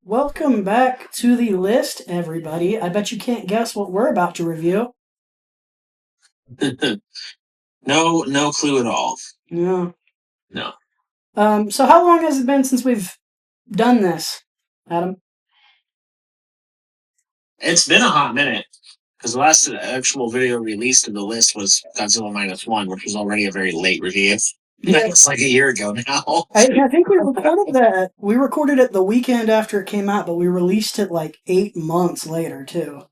Welcome back to the list, everybody. I bet you can't guess what we're about to review. No clue at all. Yeah. No. So how long has it been since we've done this, Adam? It's been a hot minute because the last actual video released in the list was Godzilla -1, which was already a very late review. Yeah. It's like a year ago now. I think we recorded that. We recorded it the weekend after it came out, but we released it like 8 months later, too.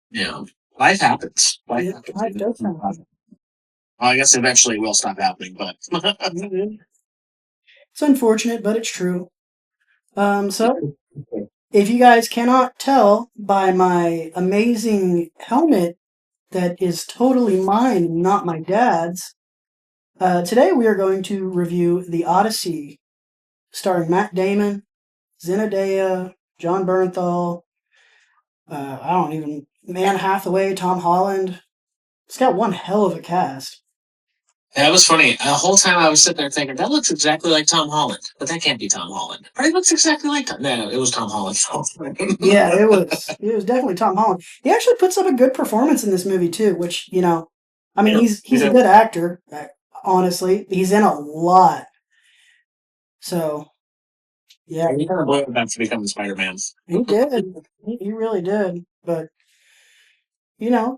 Yeah. Life happens. Life does happen. Well, I guess eventually will stop happening, but It's unfortunate, but it's true. So if you guys cannot tell by my amazing helmet that is totally mine, not my dad's, today we are going to review The Odyssey, starring Matt Damon, Zendaya, John Bernthal, Anne Hathaway, Tom Holland. It's got one hell of a cast. that was funny. The whole time I was sitting there thinking, that looks exactly like Tom Holland, but that can't be Tom Holland. But it looks exactly like Tom. No, it was Tom Holland. Yeah, it was definitely Tom Holland. He actually puts up a good performance in this movie too, which, I mean, he's a good actor, honestly. He's in a lot. So, yeah. He kind of blew up to become the Spider-Man. He did. He really did. But, yeah.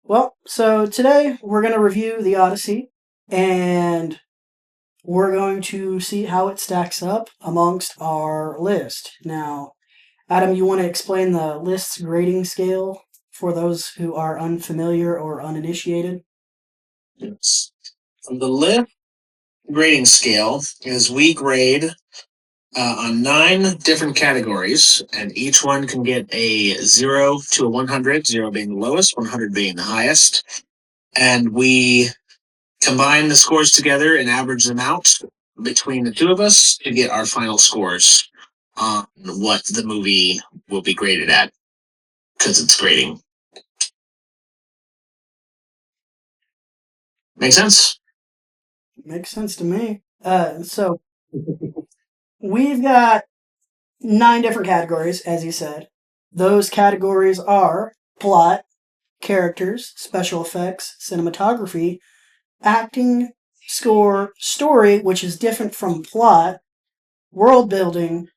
Well, so today we're going to review The Odyssey, and we're going to see how it stacks up amongst our list. Now, Adam, you want to explain the list's grading scale for those who are unfamiliar or uninitiated? Yes. The list grading scale is we grade on 9 different categories, and each one can get a 0 to a 100, 0 being the lowest, 100 being the highest. And we combine the scores together and average them out between the two of us to get our final scores on what the movie will be graded at, because it's grading. Make sense? Makes sense to me. So we've got 9 different categories, as you said. Those categories are plot, characters, special effects, cinematography, acting, score, story, which is different from plot, world building,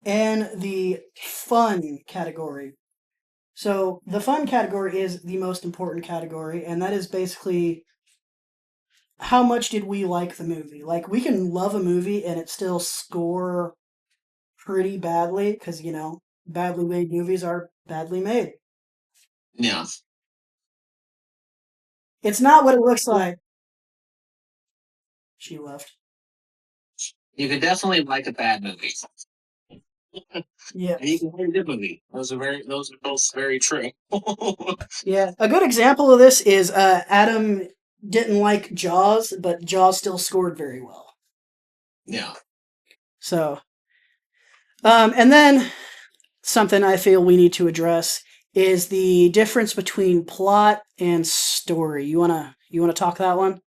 and the fun category. So the fun category is the most important category, and that is basically how much did we like the movie? Like, we can love a movie and it still score pretty badly because, badly made movies are badly made. Yeah. It's not what it looks like. She left. You could definitely like a bad movie. Yeah. And you can like a good movie. Those are both very true. Yeah. A good example of this is Adam didn't like Jaws, but Jaws still scored very well. Yeah. So, and then something I feel we need to address is the difference between plot and story. You wanna talk that one?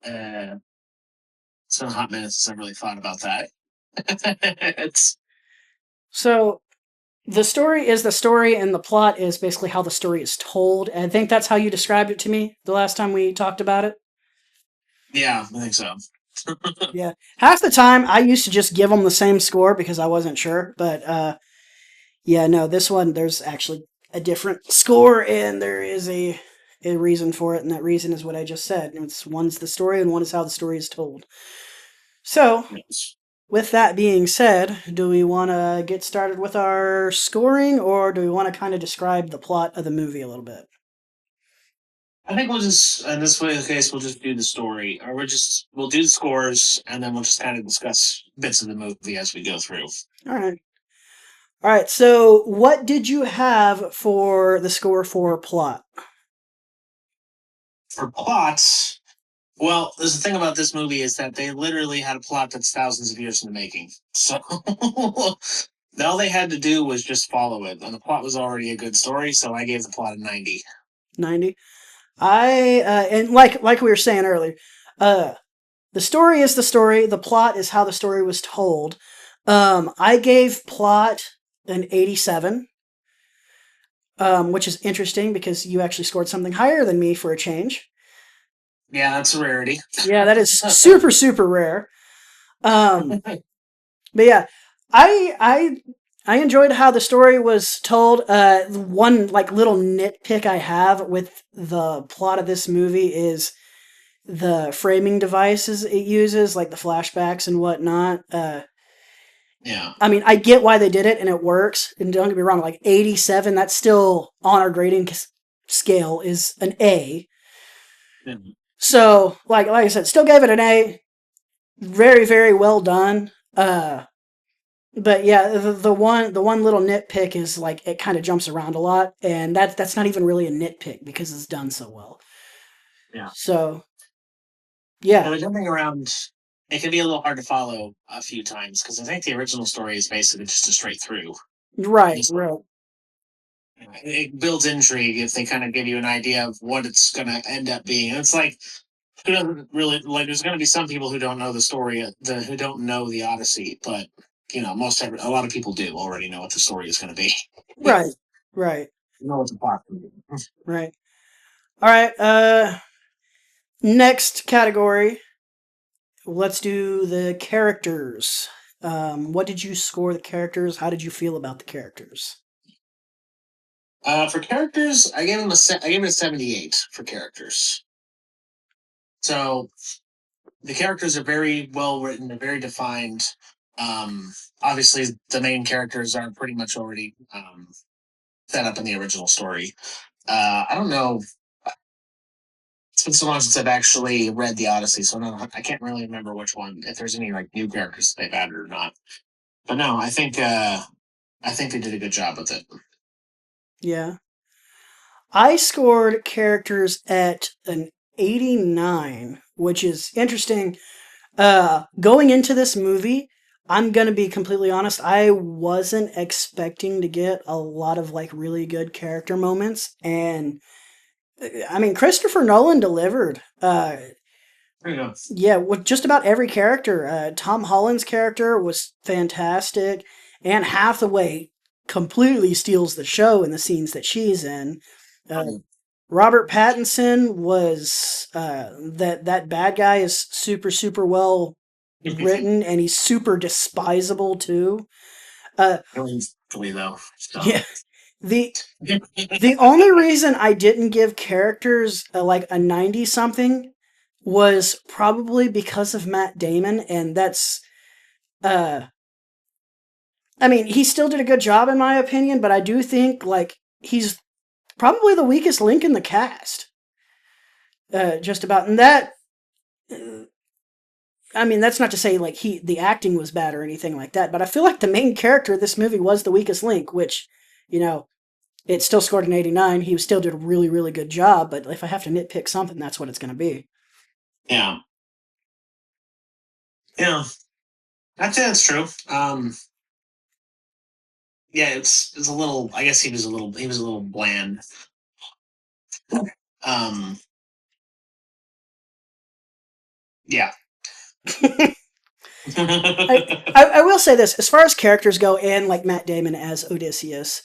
It's been a hot minute since I really thought about that. So the story is the story, and the plot is basically how the story is told. And I think that's how you described it to me the last time we talked about it. Yeah, I think so. Yeah. Half the time, I used to just give them the same score because I wasn't sure. But, yeah, no, this one, there's actually a different score, and there is a reason for it, and that reason is what I just said. One's the story, and one is how the story is told. So, with that being said, do we want to get started with our scoring, or do we want to kind of describe the plot of the movie a little bit? I think we'll just, in this case, we'll just do the story, or we'll do the scores, and then we'll just kind of discuss bits of the movie as we go through. All right. So, what did you have for the score for plot? For plots, well, there's the thing about this movie is that they literally had a plot that's thousands of years in the making. So All they had to do was just follow it, and the plot was already a good story. So I gave the plot a 90. 90. And like we were saying earlier, uh, the story is the story. The plot is how the story was told. I gave plot an 87, which is interesting because you actually scored something higher than me for a change. Yeah, that's a rarity. Yeah, that is super, super rare. Um, but yeah, I I I enjoyed how the story was told. One like little nitpick I have with the plot of this movie is the framing devices it uses, like the flashbacks and whatnot. Yeah. I mean, I get why they did it and it works. And don't get me wrong, like 87, that's still on our grading scale is an A. Mhm. So, like I said, still gave it an A. Very, very well done. But yeah, the one little nitpick is like it kind of jumps around a lot, and that's not even really a nitpick because it's done so well. Yeah. So Yeah, yeah, the jumping around, it can be a little hard to follow a few times because I think the original story is basically just a straight through. right, Just, right, it builds intrigue if they kind of give you an idea of what it's going to end up being. And it's like, who doesn't really like? There's going to be some people who don't know the story, who don't know the Odyssey, but a lot of people do already know what the story is going to be. right, right, Know what the plot. right. All right. Next category. Let's do the characters. What did you score the characters? How did you feel about the characters? For characters, I gave it a 78 for characters. So the characters are very well written. They're very defined. Obviously, the main characters are pretty much already set up in the original story. I don't know. It's been so long since I've actually read the Odyssey, so I can't really remember which one. If there's any like new characters they've added or not. But no, I think they did a good job with it. Yeah. I scored characters at an 89, which is interesting. Going into this movie, I'm gonna be completely honest. I wasn't expecting to get a lot of like really good character moments, and I mean Christopher Nolan delivered. Yeah. Yeah, with just about every character. Tom Holland's character was fantastic. Anne Hathaway completely steals the show in the scenes that she's in. Uh, Robert Pattinson was that bad guy is super super well written, and he's super despisable too. Uh, Really though. So. yeah, the the only reason I didn't give characters like a 90 something was probably because of Matt Damon, and that's uh I mean, he still did a good job in my opinion, but I do think like he's probably the weakest link in the cast. Just about, and that I mean, that's not to say like the acting was bad or anything like that, but I feel like the main character of this movie was the weakest link, which, you know, it still scored an 89. He still did a really, really good job, but if I have to nitpick something, that's what it's going to be. Yeah. Yeah. I'd say that's true. Yeah, it's a little. I guess he was a little bland. Um, yeah. I will say this as far as characters go, and like Matt Damon as Odysseus,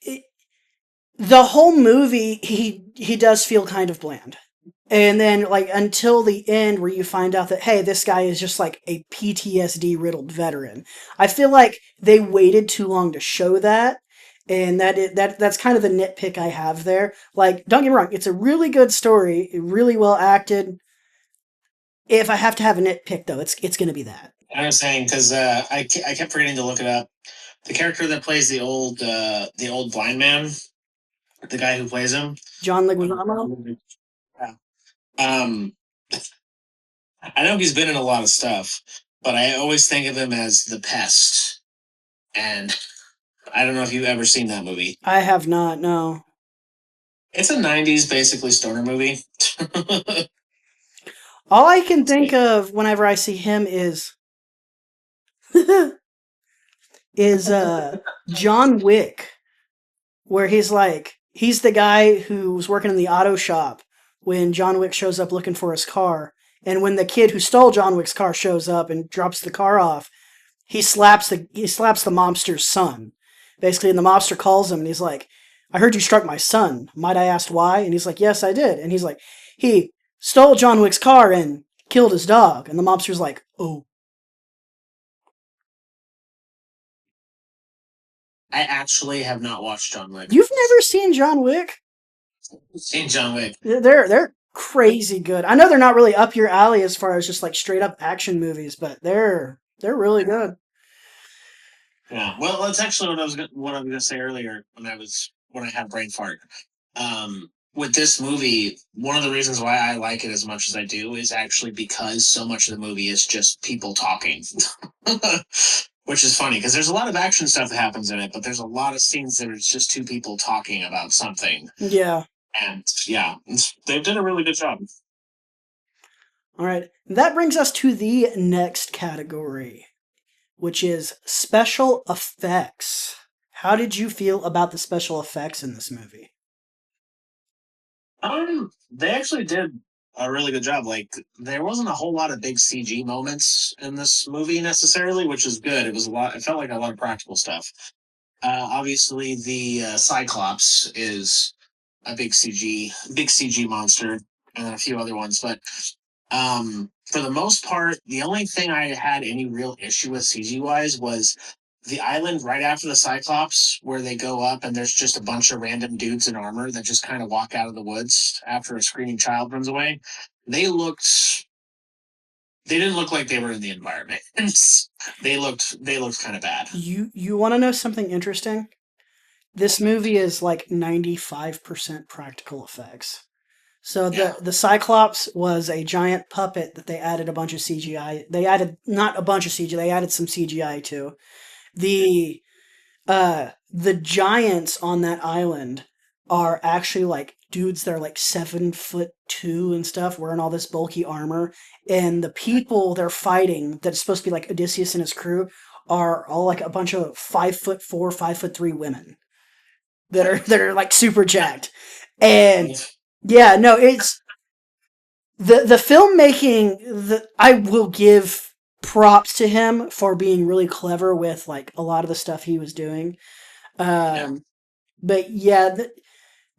it, the whole movie he does feel kind of bland. And then like until the end where you find out that hey, this guy is just like a PTSD riddled veteran. I feel like they waited too long to show that, and that's kind of the nitpick I have there. Like don't get me wrong, it's a really good story, really well acted. If I have to have a nitpick though, it's going to be that. I was saying because I kept forgetting to look it up. The character that plays the old blind man, the guy who plays him. John Leguizamo. Yeah. Um, I know he's been in a lot of stuff, but I always think of him as the pest. And I don't know if you've ever seen that movie. I have not. No. It's a '90s basically stoner movie. All I can think of whenever I see him is is John Wick, where he's the guy who's working in the auto shop when John Wick shows up looking for his car. And when the kid who stole John Wick's car shows up and drops the car off, he slaps the mobster's son. Basically, and the mobster calls him and he's like, "I heard you struck my son. Might I ask why?" And he's like, "Yes, I did." And he's like, "He stole John Wick's car and killed his dog." And the mobster's like, "Oh, I actually have not watched John Wick. you've never seen John Wick?" Seen John Wick. They're crazy good. I know they're not really up your alley as far as just like straight up action movies, but they're really good. Yeah. Well, that's actually what I was gonna say earlier when I had brain fart. With this movie, one of the reasons why I like it as much as I do is actually because so much of the movie is just people talking, which is funny because there's a lot of action stuff that happens in it, but there's a lot of scenes that are just two people talking about something, Yeah. and yeah, they did a really good job. All right. That brings us to the next category, which is special effects. How did you feel about the special effects in this movie? They actually did a really good job. Like, there wasn't a whole lot of big CG moments in this movie necessarily, which is good. It was a lot. It felt like a lot of practical stuff. Obviously, the Cyclops is a big CG monster, and a few other ones. But for the most part, the only thing I had any real issue with CG wise was the island right after the Cyclops, where they go up and there's just a bunch of random dudes in armor that just kind of walk out of the woods after a screaming child runs away. They looked. They didn't look like they were in the environment. They looked kind of bad. You want to know something interesting? This movie is like 95% practical effects. So Yeah. the Cyclops was a giant puppet that they added a bunch of CGI. They added not a bunch of CGI, they added some CGI too. The the giants on that island are actually like dudes that are like 7'2" and stuff, wearing all this bulky armor. And the people they're fighting, that's supposed to be like Odysseus and his crew, are all like a bunch of 5'4", 5'3" women that are like super jacked. And yeah, no, it's the filmmaking. I will give props to him for being really clever with like a lot of the stuff he was doing. Yeah. But yeah,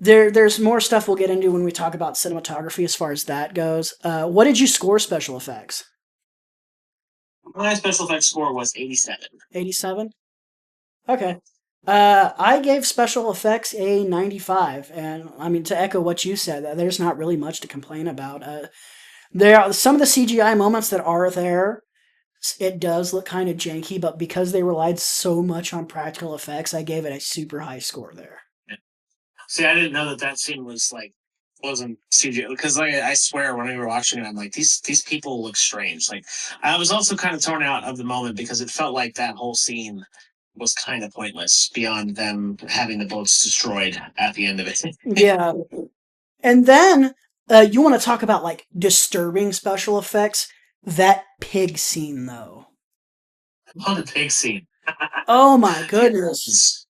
there's more stuff we'll get into when we talk about cinematography as far as that goes. What did you score special effects? My special effects score was 87. 87? Okay. I gave special effects a 95, and I mean to echo what you said, there's not really much to complain about. There are some of the CGI moments that are there. It does look kind of janky, but because they relied so much on practical effects, I gave it a super high score there. See, I didn't know that scene wasn't CGI because I swear when we were watching it, I'm like these people look strange. Like I was also kind of torn out of the moment because it felt like that whole scene was kind of pointless beyond them having the boats destroyed at the end of it. Yeah. And then you want to talk about like disturbing special effects? That pig scene, though. On the pig scene. Oh my Yeah, goodness.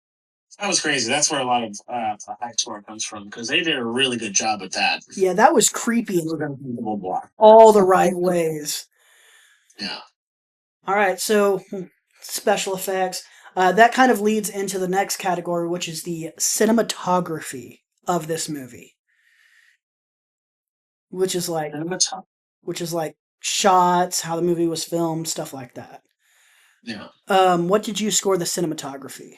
that was crazy. That's where a lot of the high score comes from because they did a really good job with that. Yeah, that was creepy in Double block. all the right ways. Yeah. All right, so special effects. That kind of leads into the next category, which is the cinematography of this movie, which is like which is like shots, how the movie was filmed, stuff like that. Yeah. What did you score the cinematography?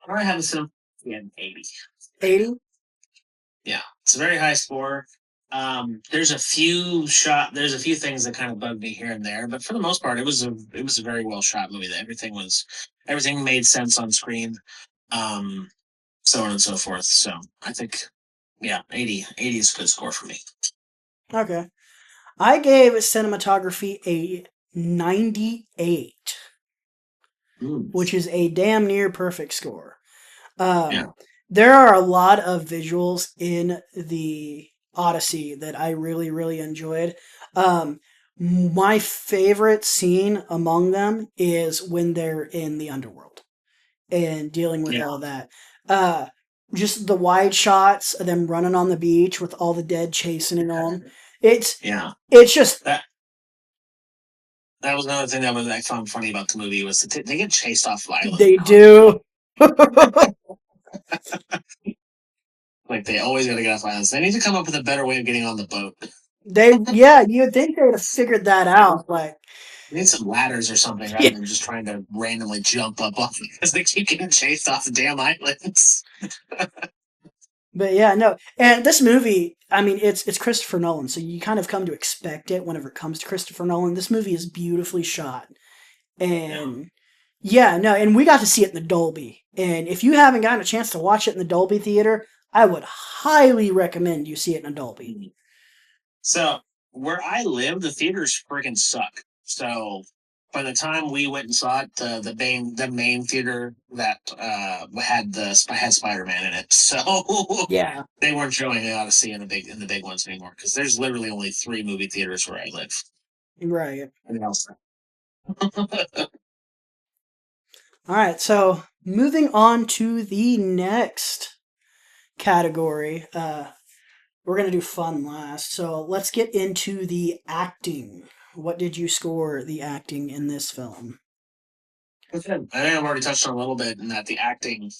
I have a cinema 80. 80? Yeah, it's a very high score. There's a few things that kind of bugged me here and there, but for the most part, it was a very well shot movie. That everything made sense on screen, um, so on and so forth. So I think, yeah, 80 is a good score for me. Okay. I gave cinematography a 98, which is a damn near perfect score. Yeah. There are a lot of visuals in the Odyssey that I really, really enjoyed. Um, My favorite scene among them is when they're in the underworld and dealing with Yeah, all that. Uh, just the wide shots of them running on the beach with all the dead chasing them. It's yeah. it's just That that was another thing that was I found funny about the movie was that they get chased off the island they constantly. do. Like they always got to get off islands. They need to come up with a better way of getting on the boat. You'd think they would have figured that out. Like, They need some ladders or something rather yeah, than just trying to randomly jump up off because they keep getting chased off the damn islands. but yeah, no. And this movie, I mean, it's Christopher Nolan, so you kind of come to expect it whenever it comes to Christopher Nolan. This movie is beautifully shot. Yeah. And yeah, no, and we got to see it in the Dolby. And if you haven't gotten a chance to watch it in the Dolby theater, I would highly recommend you see it in a Dolby. So where I live, the theaters freaking suck. So by the time we went and saw it, the main theater that had Spider Man in it, so Yeah, they weren't showing the Odyssey in the big ones anymore because there's literally only 3 movie theaters where I live. right. Anything else? All right, so moving on to the next category. We're going to do fun last. So let's get into the acting. What did you score the acting in this film? I think I've already touched on a little bit in that the acting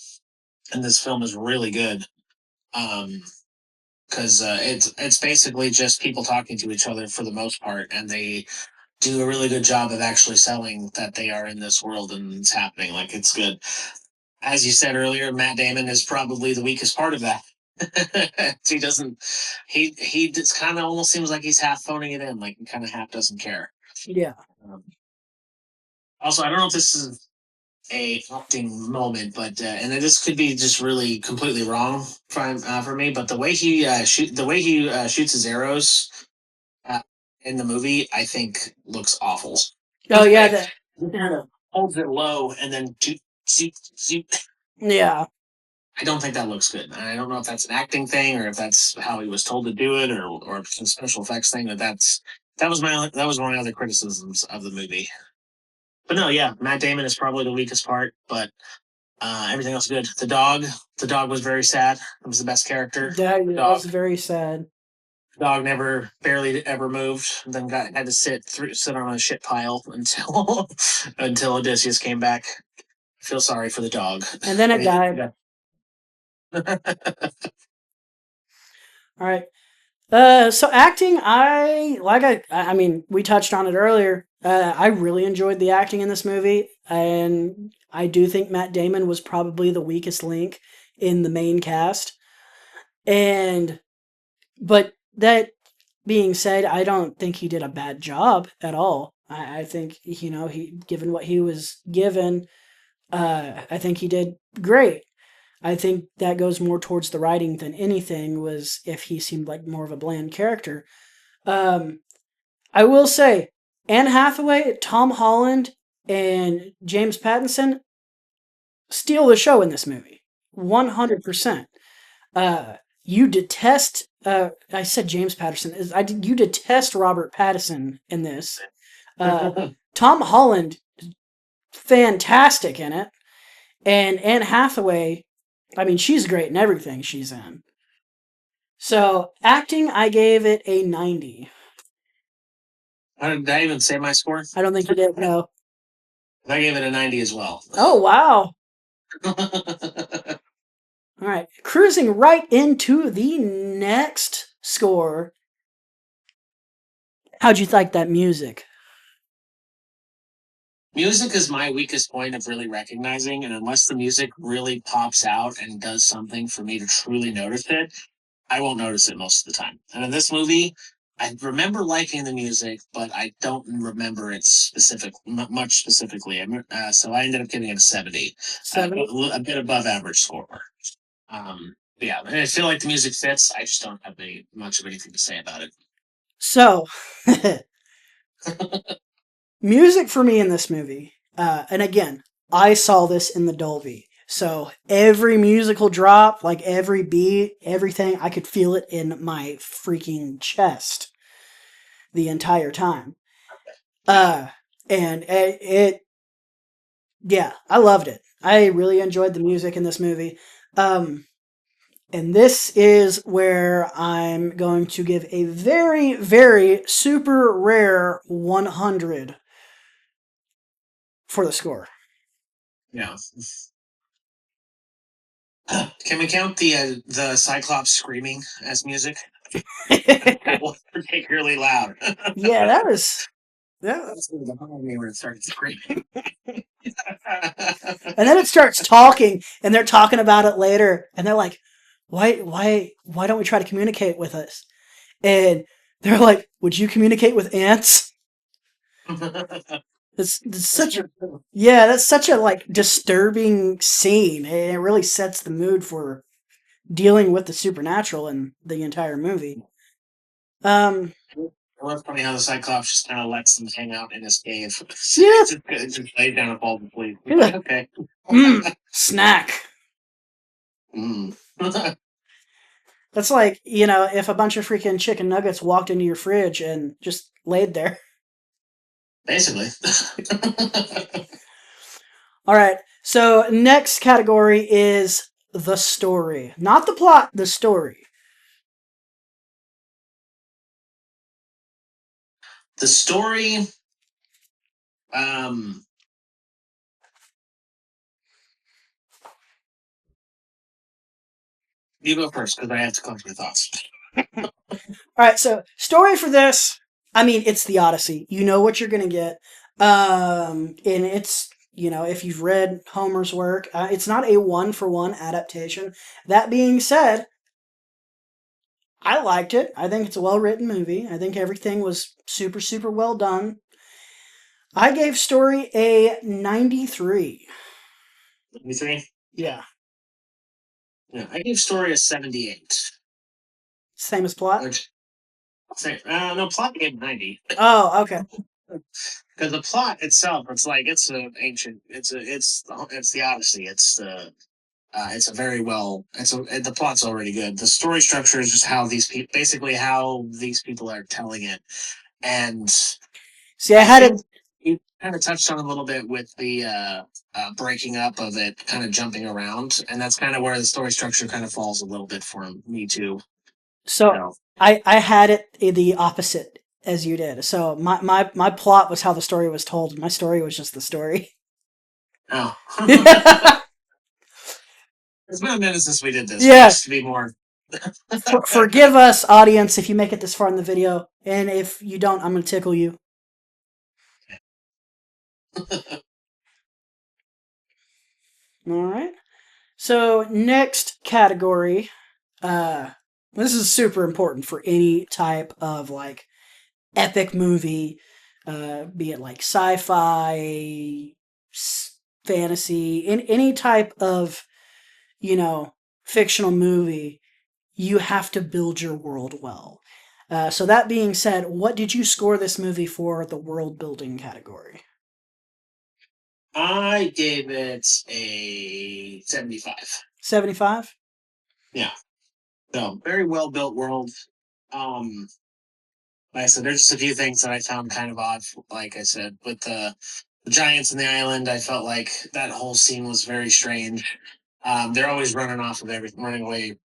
in this film is really good. Um, because it's basically just people talking to each other for the most part, and they do a really good job of actually selling that they are in this world and it's happening. Like it's good. As you said earlier, Matt Damon is probably the weakest part of that. he doesn't. He just kind of almost seems like he's half phoning it in, like he kind of half doesn't care. Yeah. Um, Also, I don't know if this is a acting moment, but and this could be just really completely wrong for me. But the way he shoots his arrows uh, in the movie, I think looks awful. Oh The yeah, way the he kind of holds it low and then zoop, zoop. yeah. I don't think that looks good. I don't know if that's an acting thing or if that's how he was told to do it or if it's a special effects thing. But that was one of my other criticisms of the movie. But no, yeah, Matt Damon is probably the weakest part, but everything else good. The dog was very sad. It was the best character. The That's dog, very sad. dog never, barely ever moved. Then had to sit on a shit pile until until Odysseus came back. I feel sorry for the dog. And then it died. Yeah. All right. So acting, I mean, we touched on it earlier. I really enjoyed the acting in this movie, and I do think Matt Damon was probably the weakest link in the main cast. And but that being said, I don't think he did a bad job at all. I think he given what he was given, I think he did great. I think that goes more towards the writing than anything was if he seemed like more of a bland character. Um, I will say, Anne Hathaway, Tom Holland, and James Pattinson steal the show in this movie. 100%. You detest, I said James Patterson. You detest Robert Pattinson in this. Tom Holland, fantastic in it. And Anne Hathaway, I mean, she's great in everything she's in. So, acting, I gave it a 90. Did I even say my score? I don't think you did, no. I gave it a 90 as well. Oh, wow. All right. Cruising right into the next score. How'd you like that music? Music is my weakest point of really recognizing, and unless the music really pops out and does something for me to truly notice it, I won't notice it most of the time. And in this movie, I remember liking the music, but I don't remember it much specifically. So I ended up giving it a 70, 70? a bit above average score. Yeah, and I feel like the music fits. I just don't have much of anything to say about it. So, music for me in this movie, and again, I saw this in the Dolby. So every musical drop, like every beat, everything, I could feel it in my freaking chest the entire time. Uh, and yeah, I loved it. I really enjoyed the music in this movie. Um, and this is where I'm going to give a very, very super rare 100 for the score. Yeah. Can we count the Cyclops screaming as music? It was particularly loud. Yeah, that was. Yeah. That's behind me when it started screaming. And then it starts talking, and they're talking about it later, and they're like, why don't we try to communicate with us? And they're like, would you communicate with ants? It's such a yeah, that's such a like disturbing scene, and it really sets the mood for dealing with the supernatural in the entire movie. Um, It was funny how the Cyclops just kind of lets them hang out in his cave. yeah, It just lays down and falls asleep. he's like, Okay. snack. Mm. That's like, if a bunch of freaking chicken nuggets walked into your fridge and just laid there. Basically. All right. So next category is the story, not the plot, the story. The story, um, you go first because I have to collect my thoughts. All right. So story for this, I mean, it's the Odyssey. You know what you're gonna get. And it's if you've read Homer's work, it's not a one for one adaptation. That being said, I liked it. I think it's a well written movie. I think everything was super, super well done. I gave story a 93. 73? Yeah. Yeah, I gave story a 78. Same as plot? Which, no, plot gave 90. Oh, okay. Because the plot itself, it's an ancient, it's the Odyssey. It's a very well, the plot's already good. The story structure is just how basically how these people are telling it. And See, I I had it. think you kind of touched on a little bit with the breaking up of it, kind of jumping around, and that's kind of where the story structure kind of falls a little bit for me too. So So, I had it the opposite as you did. So my plot was how the story was told. My story was just the story. oh, it's been a minute since we did this. Yeah. Just to be more. Forgive us, audience, if you make it this far in the video, and if you don't, I'm gonna tickle you. All right. So next category, uh, this is super important for any type of like epic movie, be it like sci-fi, fantasy, in any type of fictional movie. You have to build your world well. So that being said, what did you score this movie for the world building category? I gave it a 75. 75? Yeah. So very well built world. Um, like I said, there's just a few things that I found kind of odd. Like I said, with the giants in the island, I felt like that whole scene was very strange. They're always running off of everything, running away.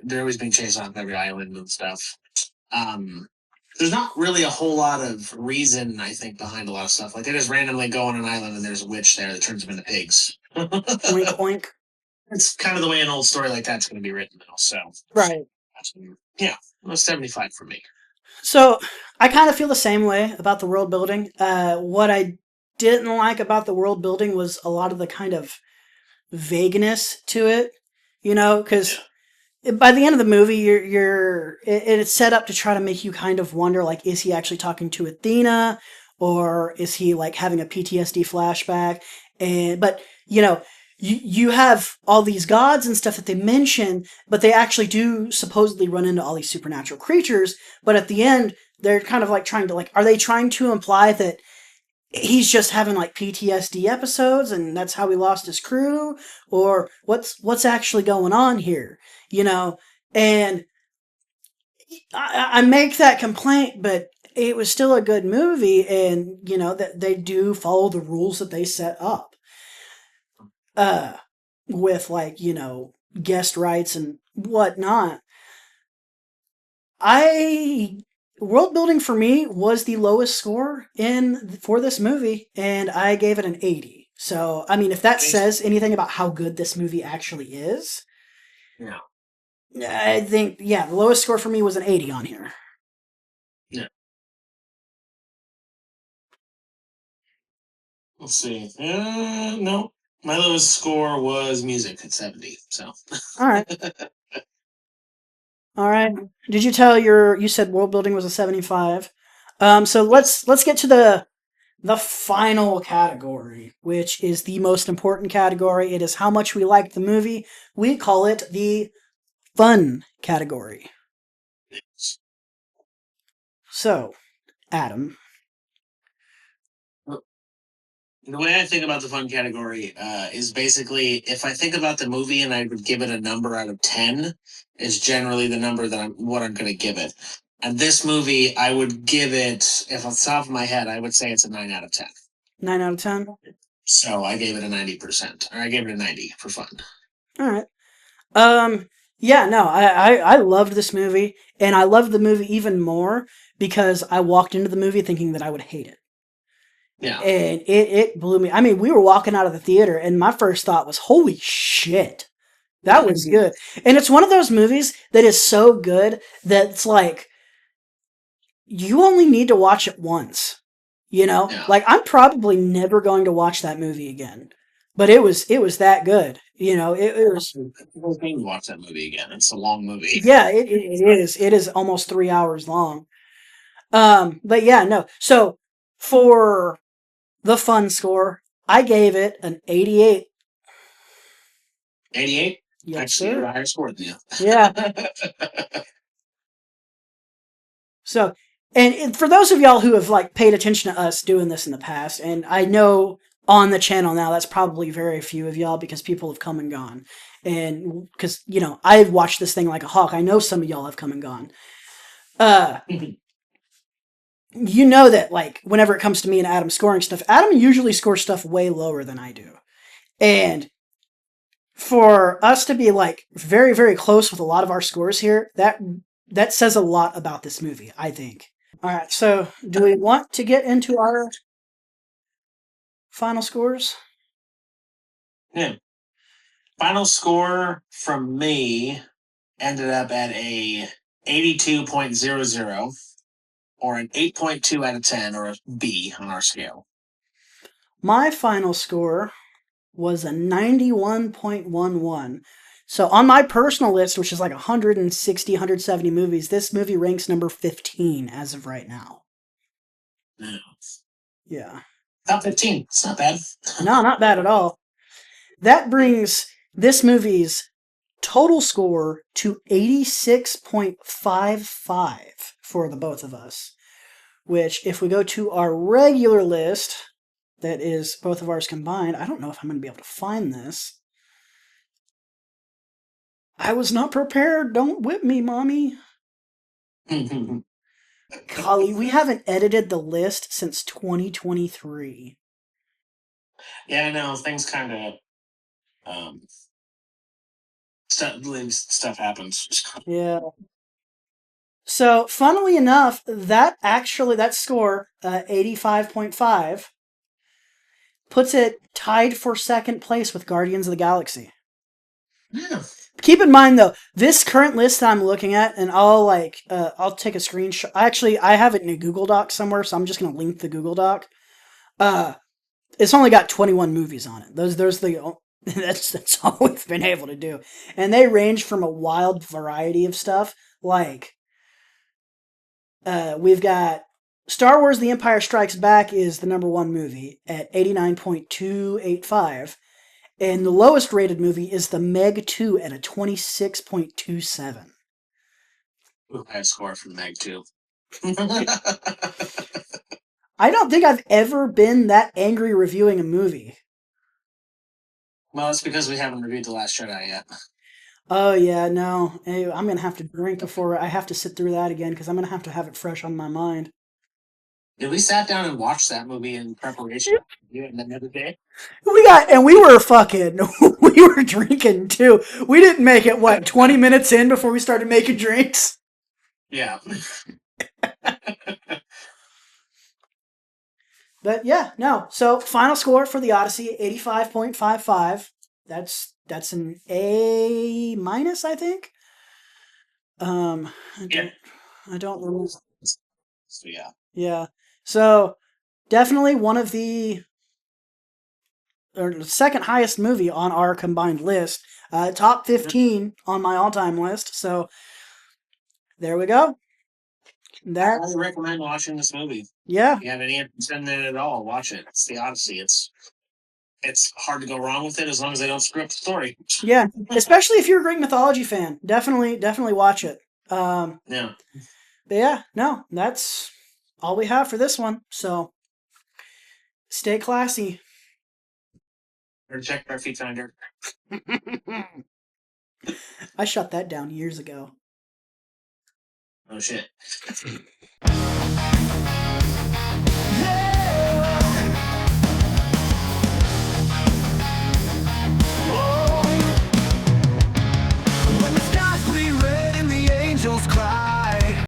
They're always being chased off every island and stuff. Um, there's not really a whole lot of reason, I think, behind a lot of stuff. Like they just randomly go on an island and there's a witch there that turns them into pigs. Oink oink. It's kind of the way an old story like that's going to be written now. So, Right. yeah, it was 75 for me. So I kind of feel the same way about the world building. What I didn't like about the world building was a lot of the kind of vagueness to it, because by the end of the movie, it's set up to try to make you kind of wonder, like, is he actually talking to Athena, or is he like having a PTSD flashback? But you have all these gods and stuff that they mention, but they actually do supposedly run into all these supernatural creatures. But at the end, they're kind of like trying to are they trying to imply that he's just having like PTSD episodes and that's how he lost his crew, or what's actually going on here, and I make that complaint, but it was still a good movie, and that they do follow the rules that they set up. Uh, with like guest rights and whatnot. I World building for me was the lowest score in for this movie, and I gave it an 80. So I mean, if that says anything about how good this movie actually is, Yeah. I think the lowest score for me was an 80 on here. Yeah. Let's see. No, my lowest score was music at 70. So. All right. All right. Did you tell you said world building was a 75? So let's get to the final category, which is the most important category. It is how much we like the movie. We call it the fun category. So, Adam. The way I think about the fun category is basically if I think about the movie and I would give it a number out of 10, is generally the number that I'm going to give it. And this movie, I would give it, if off the top of my head, I would say it's a 9 out of 10. 9 out of 10? So I gave it a 90%. Or I gave it a 90 for fun. All right. Yeah, no, I loved this movie, and I loved the movie even more because I walked into the movie thinking that I would hate it. Yeah. And it blew me. I mean, we were walking out of the theater, and my first thought was, holy shit, that was good. And it's one of those movies that is so good that it's like, you only need to watch it once. Yeah. Like, I'm probably never going to watch that movie again. But it was that good. It was. We'll watch that movie again. It's a long movie. Yeah, it is. It is almost 3 hours long. But yeah, no. So for the fun score, I gave it an 88. 88? Yes, Actually, sir. a higher score than you. Yeah. So, and for those of y'all who have like paid attention to us doing this in the past, and I know on the channel now that's probably very few of y'all because people have come and gone, and because I've watched this thing like a hawk. I know some of y'all have come and gone. You know that like whenever it comes to me and Adam scoring stuff, Adam usually scores stuff way lower than I do, and for us to be like very very close with a lot of our scores here, that says a lot about this movie, I think. All right, so do we want to get into our final scores? Yeah. Final score from me ended up at a 82.00 or an 8.2 out of 10 or a B on our scale. My final score was a 91.11. So on my personal list, which is like 160, 170 movies, this movie ranks number 15 as of right now. No. Yeah. Top 15. It's not bad. No, not bad at all. That brings this movie's total score to 86.55 for the both of us. Which, if we go to our regular list, that is both of ours combined, I don't know if I'm going to be able to find this. I was not prepared. Don't whip me, Mommy. Golly, we haven't edited the list since 2023. Yeah, I know. Things kind of stuff happens. Yeah. So, funnily enough, that score, 85.5, puts it tied for second place with Guardians of the Galaxy. Yeah. Keep in mind though, this current list that I'm looking at, and I'll take a screenshot. Actually, I have it in a Google Doc somewhere, so I'm just gonna link the Google Doc. It's only got 21 movies on it. Those the that's all we've been able to do, and they range from a wild variety of stuff. Like, we've got Star Wars: The Empire Strikes Back is the number one movie at 89.285. And the lowest rated movie is The Meg 2 at a 26.27. High score from Meg 2. I don't think I've ever been that angry reviewing a movie. Well, it's because we haven't reviewed The Last Jedi yet. Oh, yeah, no. I'm going to have to drink before I have to sit through that again because I'm going to have it fresh on my mind. Yeah, we sat down and watched that movie in preparation. You and another day. We were fucking, we were drinking too. We didn't make it, 20 minutes in before we started making drinks? Yeah. But yeah, no. So final score for the Odyssey, 85.55. That's an A minus, I think. Um, Yeah. I don't remember. So yeah. Yeah. So definitely one of the or the second highest movie on our combined list. Top 15 on my all-time list. So there we go. I That highly recommend watching this movie. yeah. If you have any interest in it at all, watch it. It's the Odyssey. It's hard to go wrong with it as long as they don't screw up the story. Yeah. Especially if you're a Greek mythology fan. Definitely watch it. Yeah. But yeah, no, that's all we have for this one. So stay classy. Or check our feet finder. I shut that down years ago. Oh shit.